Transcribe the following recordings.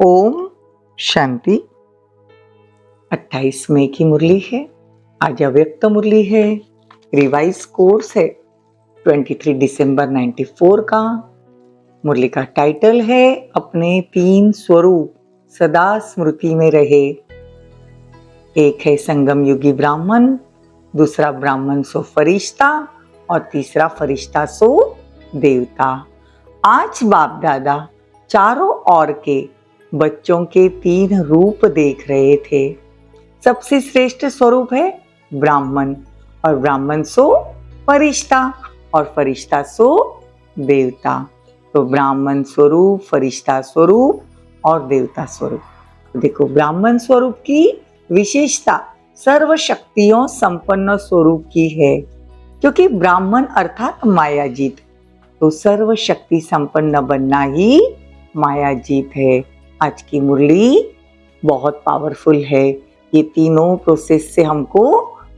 ओम शांति। 28 मई की मुरली है। आज अव्यक्त मुरली है। रिवाइज कोर्स है 23 दिसंबर 94 का। मुरली का टाइटल है अपने तीन स्वरूप सदा स्मृति में रहे। एक है संगम युगी ब्राह्मण, दूसरा ब्राह्मण सो फरिश्ता और तीसरा फरिश्ता सो देवता। आज बाप दादा चारों ओर के बच्चों के तीन रूप देख रहे थे। सबसे श्रेष्ठ स्वरूप है ब्राह्मण और ब्राह्मण सो फरिश्ता और फरिश्ता सो देवता। तो ब्राह्मण स्वरूप, फरिश्ता स्वरूप और देवता स्वरूप। देखो, ब्राह्मण स्वरूप की विशेषता सर्व शक्तियों संपन्न स्वरूप की है, क्योंकि ब्राह्मण अर्थात मायाजीत। तो सर्व शक्ति संपन्न बनना ही मायाजीत है। आज की मुरली बहुत पावरफुल है। ये तीनों प्रोसेस से हमको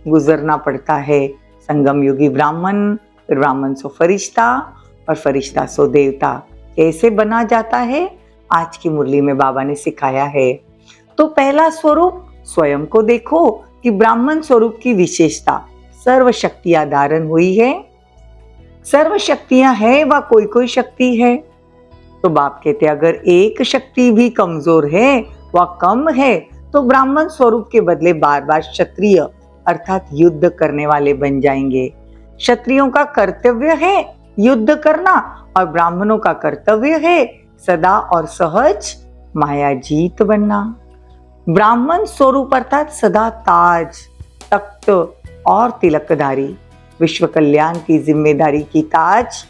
गुजरना पड़ता है। संगम युगी ब्राह्मण, फिर ब्राह्मण सो फरिश्ता और फरिश्ता सो देवता। कैसे बना जाता है आज की मुरली में बाबा ने सिखाया है। तो पहला स्वरूप स्वयं को देखो कि ब्राह्मण स्वरूप की विशेषता सर्व शक्तियां धारण हुई है। सर्व शक्तियां है व कोई कोई शक्ति है। तो बाप कहते अगर एक शक्ति भी कमजोर है व कम है तो ब्राह्मण स्वरूप के बदले बार बार क्षत्रिय अर्थात युद्ध करने वाले बन जाएंगे। क्षत्रियों का कर्तव्य है युद्ध करना और ब्राह्मणों का कर्तव्य है सदा और सहज मायाजीत बनना। ब्राह्मण स्वरूप अर्थात सदा ताज, तख्त और तिलकधारी, विश्व कल्याण की जिम्मेदारी की ताज,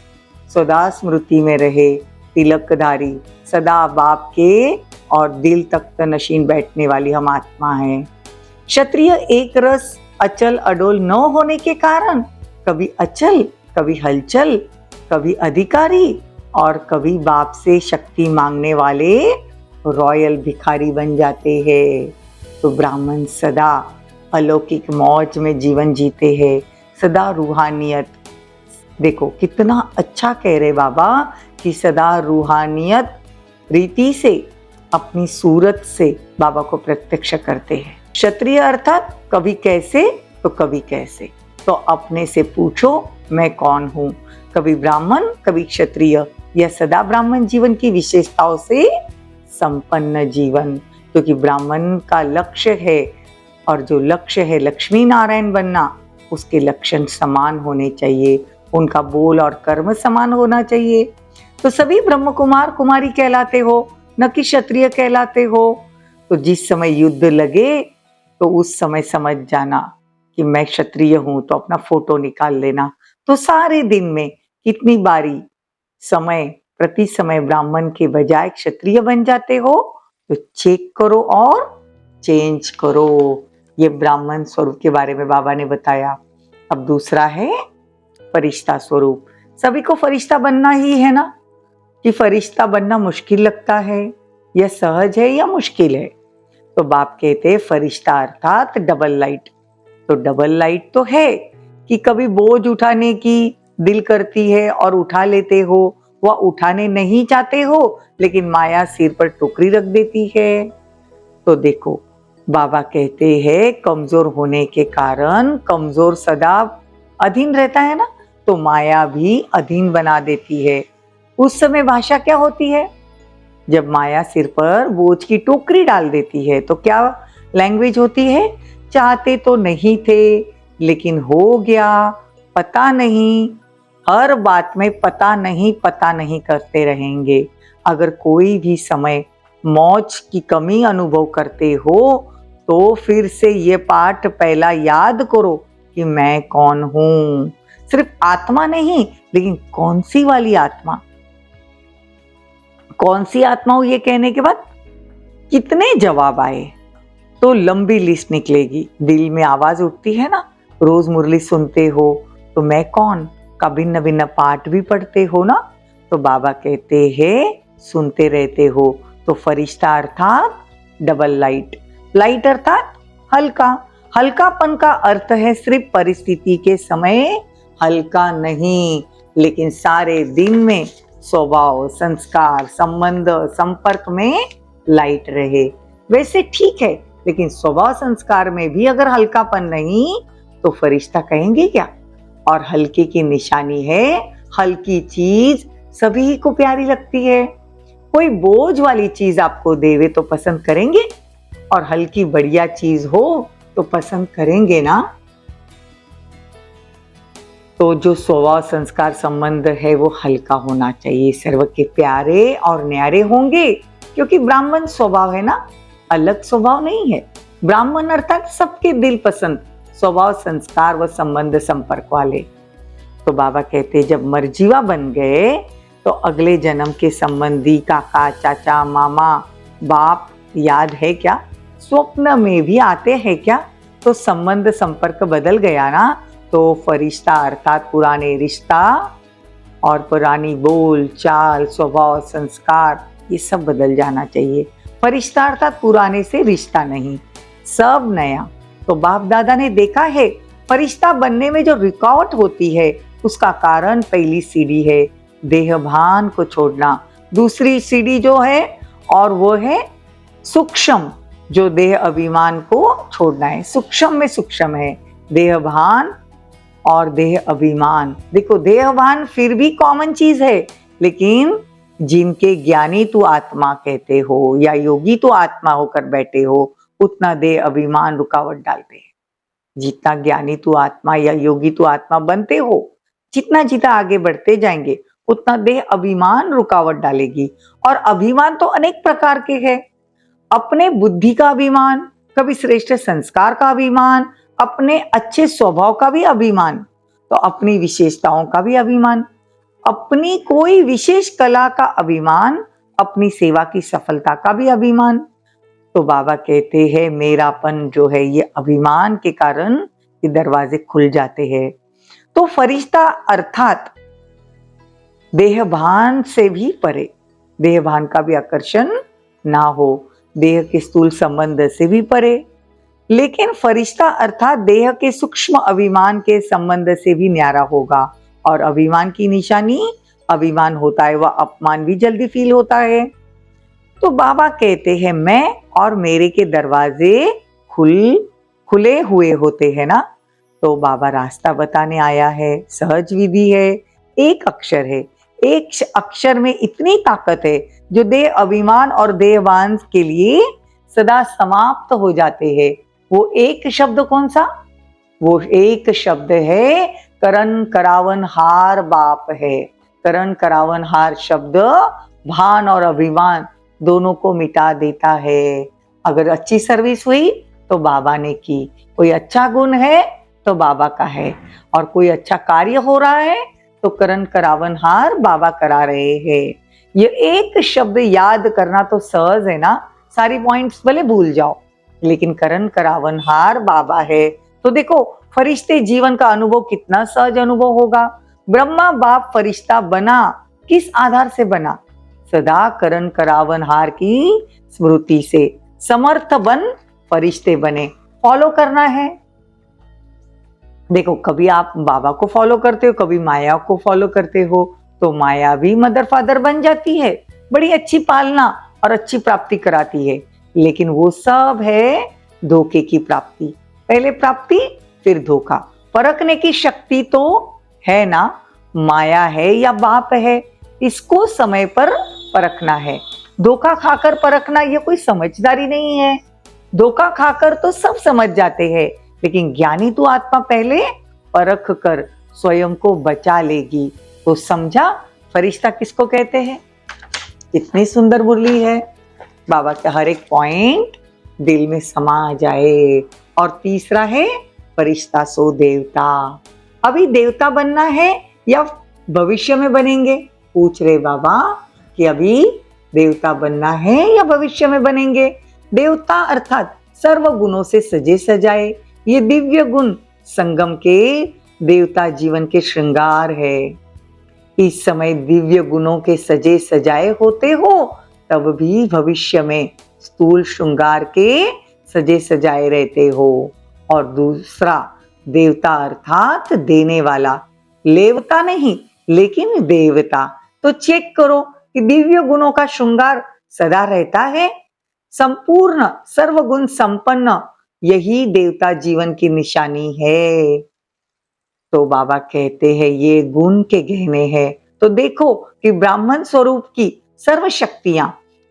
सदा स्मृति में रहे तिलकधारी, सदा बाप के और दिल तख्त नशीन बैठने वाली हम आत्मा हैं। क्षत्रिय एक रस अचल अडोल न होने के कारण कभी अचल, कभी हलचल, कभी अधिकारी और कभी बाप से शक्ति मांगने वाले रॉयल भिखारी बन जाते हैं। तो ब्राह्मण सदा अलौकिक मौज में जीवन जीते हैं, सदा रूहानियत। देखो कितना अच्छा कह रहे बाबा कि सदा रूहानियत रीति से अपनी सूरत से बाबा को प्रत्यक्ष करते हैं। क्षत्रिय अर्थात कभी कैसे तो कभी कैसे। तो अपने से पूछो मैं कौन हूँ। कभी ब्राह्मण, कभी क्षत्रिय, यह सदा ब्राह्मण जीवन की विशेषताओं से संपन्न जीवन। क्योंकि ब्राह्मण का लक्ष्य है और जो लक्ष्य है लक्ष्मी नारायण बनना, उसके लक्षण समान होने चाहिए, उनका बोल और कर्म समान होना चाहिए। तो सभी ब्रह्म कुमार कुमारी कहलाते हो, न कि क्षत्रिय कहलाते हो। तो जिस समय युद्ध लगे तो उस समय समझ जाना कि मैं क्षत्रिय हूं, तो अपना फोटो निकाल लेना। तो सारे दिन में कितनी बारी समय प्रति समय ब्राह्मण के बजाय क्षत्रिय बन जाते हो, तो चेक करो और चेंज करो। ये ब्राह्मण स्वरूप के बारे में बाबा ने बताया। अब दूसरा है फरिश्ता स्वरूप। सभी को फरिश्ता बनना ही है ना, कि फरिश्ता बनना मुश्किल लगता है, यह सहज है या मुश्किल है। तो बाप कहते हैं फरिश्ता अर्थात डबल लाइट। तो डबल लाइट तो है कि कभी बोझ उठाने की दिल करती है और उठा लेते हो, वह उठाने नहीं चाहते हो लेकिन माया सिर पर टोकरी रख देती है। तो देखो बाबा कहते हैं कमजोर होने के कारण कमजोर सदा अधीन रहता है ना, तो माया भी अधीन बना देती है। उस समय भाषा क्या होती है, जब माया सिर पर बोझ की टोकरी डाल देती है तो क्या लैंग्वेज होती है, चाहते तो नहीं थे लेकिन हो गया, पता नहीं, हर बात में पता नहीं करते रहेंगे। अगर कोई भी समय मौज की कमी अनुभव करते हो तो फिर से ये पाठ पहला याद करो कि मैं कौन हूं। सिर्फ आत्मा नहीं, लेकिन कौन सी वाली आत्मा, कौन सी आत्मा हो, ये कहने के बाद कितने जवाब आए तो लंबी लिस्ट निकलेगी। दिल में आवाज उठती है ना, रोज मुरली सुनते हो तो मैं कौन का भिन्न भिन्न पाठ भी पढ़ते हो ना, तो बाबा कहते हैं सुनते रहते हो। तो फरिश्ता अर्थात डबल लाइट, लाइट अर्थात हल्का। हल्कापन का अर्थ है सिर्फ परिस्थिति के समय हल्का नहीं, लेकिन सारे दिन में स्वभाव, संस्कार, संबंध, संपर्क में लाइट रहे। वैसे ठीक है, लेकिन स्वभाव संस्कार में भी अगर हल्कापन नहीं तो फरिश्ता कहेंगे क्या? और हल्के की निशानी है, हल्की चीज सभी को प्यारी लगती है। कोई बोझ वाली चीज आपको देवे तो पसंद करेंगे, और हल्की बढ़िया चीज हो तो पसंद करेंगे ना। तो जो स्वभाव संस्कार संबंध है वो हल्का होना चाहिए, सर्व के प्यारे और न्यारे होंगे, क्योंकि ब्राह्मण स्वभाव है ना, अलग स्वभाव नहीं है। ब्राह्मण अर्थात सबके दिल पसंद स्वभाव संस्कार व संबंध संपर्क वाले। तो बाबा कहते जब मरजीवा बन गए तो अगले जन्म के संबंधी काका चाचा मामा बाप याद है क्या? स्वप्न में भी आते हैं क्या? तो संबंध संपर्क बदल गया ना, तो फरिश्ता अर्थात पुराने रिश्ता और पुरानी बोल चाल स्वभाव संस्कार ये सब बदल जाना चाहिए। फरिश्ता अर्थात पुराने से रिश्ता नहीं, सब नया। तो बाप दादा ने देखा है फरिश्ता बनने में जो रुकावट होती है उसका कारण पहली सीढ़ी है देह भान को छोड़ना, दूसरी सीढ़ी जो है और वो है सूक्ष्म, जो देह अभिमान को छोड़ना है। सूक्ष्म में सूक्ष्म है देह भान और देह अभिमान। देखो देह भान फिर भी कॉमन चीज है, लेकिन जिनके ज्ञानी तू आत्मा कहते हो या योगी तू आत्मा होकर बैठे हो उतना देह अभिमान रुकावट डालते हैं। जितना ज्ञानी तू आत्मा या योगी तू आत्मा बनते हो, जितना जितना आगे बढ़ते जाएंगे उतना देह अभिमान रुकावट डालेगी। और अभिमान तो अनेक प्रकार के हैं, अपने बुद्धि का अभिमान, कभी श्रेष्ठ संस्कार का अभिमान, अपने अच्छे स्वभाव का भी अभिमान, तो अपनी विशेषताओं का भी अभिमान, अपनी कोई विशेष कला का अभिमान, अपनी सेवा की सफलता का भी अभिमान। तो बाबा कहते हैं मेरापन जो है ये अभिमान के कारण ये दरवाजे खुल जाते हैं। तो फरिश्ता अर्थात देह भान से भी परे, देह भान का भी आकर्षण ना हो, देह के स्थूल संबंध से भी परे, लेकिन फरिश्ता अर्थात देह के सूक्ष्म अभिमान के संबंध से भी न्यारा होगा। और अभिमान की निशानी अभिमान होता है, वह अपमान भी जल्दी फील होता है। तो बाबा कहते हैं मैं और मेरे के दरवाजे खुले हुए होते हैं ना। तो बाबा रास्ता बताने आया है, सहज विधि है, एक अक्षर है, एक अक्षर में इतनी ताकत है जो देह अभिमान और देहवान के लिए सदा समाप्त हो जाते हैं। वो एक शब्द कौन सा? वो एक शब्द है करण करावन हार बाप है। करण करावन हार शब्द भान और अभिमान दोनों को मिटा देता है। अगर अच्छी सर्विस हुई तो बाबा ने की, कोई अच्छा गुण है तो बाबा का है, और कोई अच्छा कार्य हो रहा है तो करण करावन हार बाबा करा रहे हैं। ये एक शब्द याद करना तो सहज है ना, सारी पॉइंट्स भले भूल जाओ, लेकिन करण करावन हार बाबा है। तो देखो फरिश्ते जीवन का अनुभव कितना सहज अनुभव होगा। ब्रह्मा बाप फरिश्ता बना, किस आधार से बना? सदा करण करावन हार की स्मृति से। समर्थ बन फरिश्ते बने, फॉलो करना है। देखो कभी आप बाबा को फॉलो करते हो, कभी माया को फॉलो करते हो, तो माया भी मदर फादर बन जाती है, बड़ी अच्छी पालना और अच्छी प्राप्ति कराती है, लेकिन वो सब है धोखे की प्राप्ति। पहले प्राप्ति फिर धोखा। परखने की शक्ति तो है ना, माया है या बाप है, इसको समय पर परखना है। धोखा खाकर परखना ये कोई समझदारी नहीं है। धोखा खाकर तो सब समझ जाते हैं, लेकिन ज्ञानी तो आत्मा पहले परख कर स्वयं को बचा लेगी। तो समझा फरिश्ता किसको कहते हैं? कितनी सुंदर मुरली है, बाबा का हर एक पॉइंट दिल में समा जाए। और तीसरा है फरिश्ता सो देवता। अभी देवता बनना है या भविष्य में बनेंगे? पूछ रहे बाबा कि अभी देवता बनना है या भविष्य में बनेंगे। देवता अर्थात सर्व गुणों से सजे सजाए, ये दिव्य गुण संगम के देवता जीवन के श्रृंगार है। इस समय दिव्य गुणों के सजे सजाए होते हो, तब भी भविष्य में स्थूल श्रृंगार के सजे सजाए रहते हो। और दूसरा देवता अर्थात देने वाला, लेवता नहीं लेकिन देवता। तो चेक करो कि दिव्य गुणों का श्रृंगार सदा रहता है संपूर्ण सर्वगुण संपन्न, यही देवता जीवन की निशानी है। तो बाबा कहते हैं ये गुण के गहने हैं। तो देखो कि ब्राह्मण स्वरूप की सर्व शक्तियां,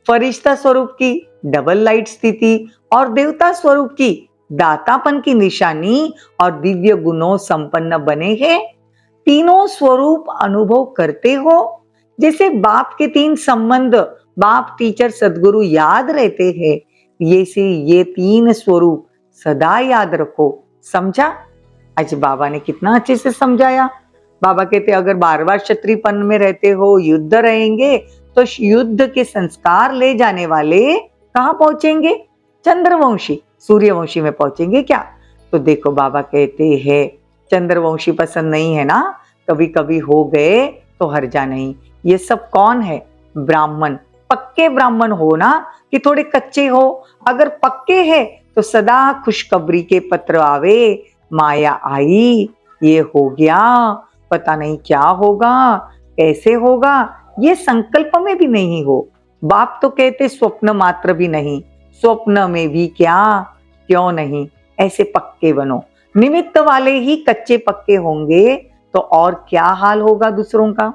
फरिश्ता स्वरूप की डबल लाइट स्थिति और देवता स्वरूप की दातापन की निशानी और दिव्य गुणों संपन्न बने हैं। तीनों स्वरूप अनुभव करते हो। जैसे बाप के तीन संबंध, बाप टीचर सदगुरु याद रहते हैं, ये तीन स्वरूप सदा याद रखो। समझा? आज बाबा ने कितना अच्छे से समझाया। बाबा कहते अगर बार बार क्षत्रियपन में रहते हो, युद्ध रहेंगे, तो युद्ध के संस्कार ले जाने वाले कहाँ पहुंचेंगे? चंद्रवंशी, सूर्यवंशी में पहुंचेंगे क्या? तो देखो बाबा कहते हैं चंद्रवंशी पसंद नहीं है ना, कभी कभी हो गए तो हर्जा नहीं। ये सब कौन है? ब्राह्मण। पक्के ब्राह्मण हो ना कि थोड़े कच्चे हो? अगर पक्के हैं तो सदा खुशखबरी के पत्र आवे, माया आई, ये हो गया, पता नहीं क्या होगा, कैसे होगा, ये संकल्प में भी नहीं हो। बाप तो कहते स्वप्न मात्र भी नहीं, स्वप्न में भी क्या, क्यों नहीं, ऐसे पक्के बनो। निमित्त वाले ही कच्चे पक्के होंगे तो और क्या हाल होगा दूसरों का।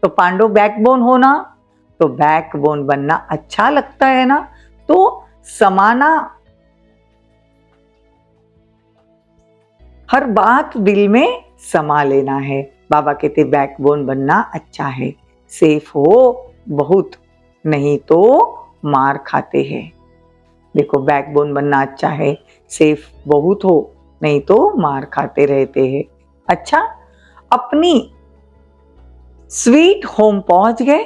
तो पांडव बैकबोन हो ना, तो बैकबोन बनना अच्छा लगता है ना, तो समाना, हर बात दिल में समा लेना है। बाबा कहते बैकबोन बनना अच्छा है, सेफ हो बहुत, नहीं तो मार खाते हैं। देखो बैकबोन बनना अच्छा है, सेफ बहुत हो, नहीं तो मार खाते रहते हैं। अच्छा, अपनी स्वीट होम पहुंच गए?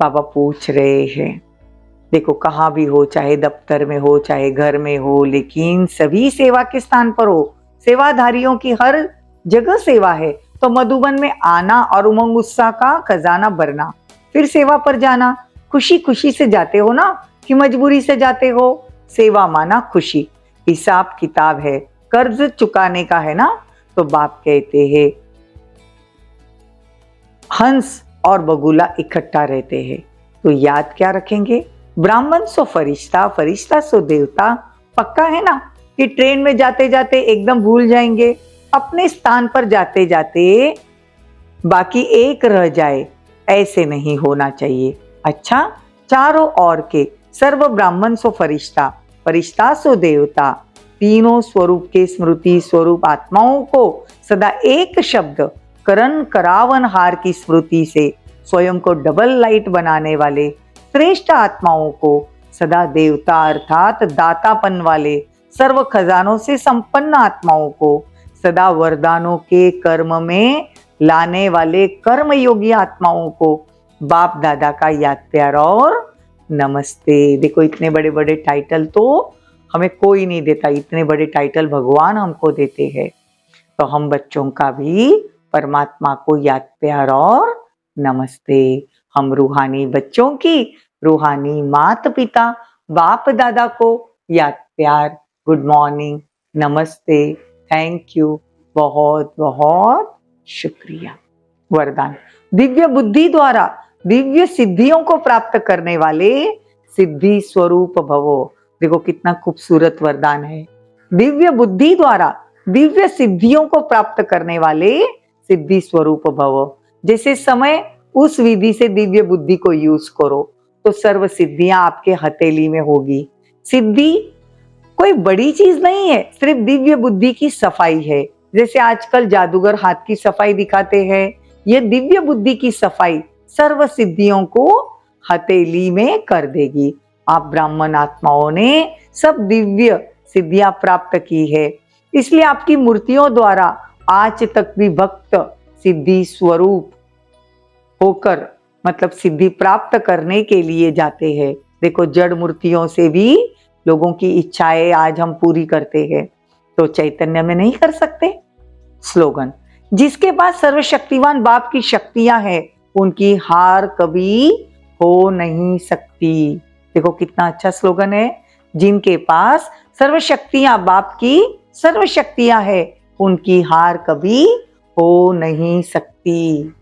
बाबा पूछ रहे हैं। देखो कहाँ भी हो, चाहे दफ्तर में हो, चाहे घर में हो, लेकिन सभी सेवा के स्थान पर हो। सेवाधारियों की हर जगह सेवा है। तो मधुबन में आना और उमंग उत्साह का खजाना भरना, फिर सेवा पर जाना। खुशी खुशी से जाते हो ना कि मजबूरी से जाते हो? सेवा माना खुशी, हिसाब किताब है, कर्ज चुकाने का है ना। तो बाप कहते हैं हंस और बगुला इकट्ठा रहते हैं, तो याद क्या रखेंगे? ब्राह्मण सो फरिश्ता, फरिश्ता सो देवता। पक्का है ना कि ट्रेन में जाते जाते एकदम भूल जाएंगे, अपने स्थान पर जाते जाते बाकी एक रह जाए, ऐसे नहीं होना चाहिए। अच्छा, चारों ओर के सर्व ब्राह्मण सो फरिश्ता, फरिश्ता सो देवता, तीनों स्वरूप के स्मृति स्वरूप आत्माओं को सदा एक शब्द करण करावन हार की स्मृति से स्वयं को डबल लाइट बनाने वाले श्रेष्ठ आत्माओं को सदा देवता अर्थात दातापन वाले सर्व खजानों से संपन्न आत्माओं को सदा वरदानों के कर्म में लाने वाले कर्म योगी आत्माओं को बाप दादा का याद प्यार और नमस्ते। देखो इतने बड़े बड़े टाइटल तो हमें कोई नहीं देता, इतने बड़े टाइटल भगवान हमको देते हैं। तो हम बच्चों का भी परमात्मा को याद प्यार और नमस्ते। हम रूहानी बच्चों की रूहानी माता पिता बाप दादा को याद प्यार, गुड मॉर्निंग, नमस्ते, थैंक यू, बहुत बहुत शुक्रिया। वरदान, दिव्य बुद्धि द्वारा दिव्य सिद्धियों को प्राप्त करने वाले सिद्धि स्वरूप भवो। देखो कितना खूबसूरत वरदान है। दिव्य बुद्धि द्वारा दिव्य सिद्धियों को प्राप्त करने वाले सिद्धि स्वरूप भवो। जैसे समय उस विधि से दिव्य बुद्धि को यूज करो तो सर्व सिद्धियां आपके हथेली में होगी। सिद्धि कोई बड़ी चीज नहीं है, सिर्फ दिव्य बुद्धि की सफाई है। जैसे आजकल जादूगर हाथ की सफाई दिखाते हैं, ये दिव्य बुद्धि की सफाई सर्व सिद्धियों को हथेली में कर देगी। आप ब्राह्मण आत्माओं ने सब दिव्य सिद्धियां प्राप्त की है, इसलिए आपकी मूर्तियों द्वारा आज तक भी भक्त सिद्धि स्वरूप होकर मतलब सिद्धि प्राप्त करने के लिए जाते हैं। देखो जड़ मूर्तियों से भी लोगों की इच्छाएं आज हम पूरी करते हैं, तो चैतन्य में नहीं कर सकते। स्लोगन, जिसके पास सर्वशक्तिवान बाप की शक्तियां हैं उनकी हार कभी हो नहीं सकती। देखो कितना अच्छा स्लोगन है। जिनके पास सर्वशक्तियां बाप की सर्वशक्तियां है उनकी हार कभी हो नहीं सकती।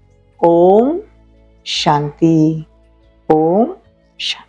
ओम शांति, ओम शांति।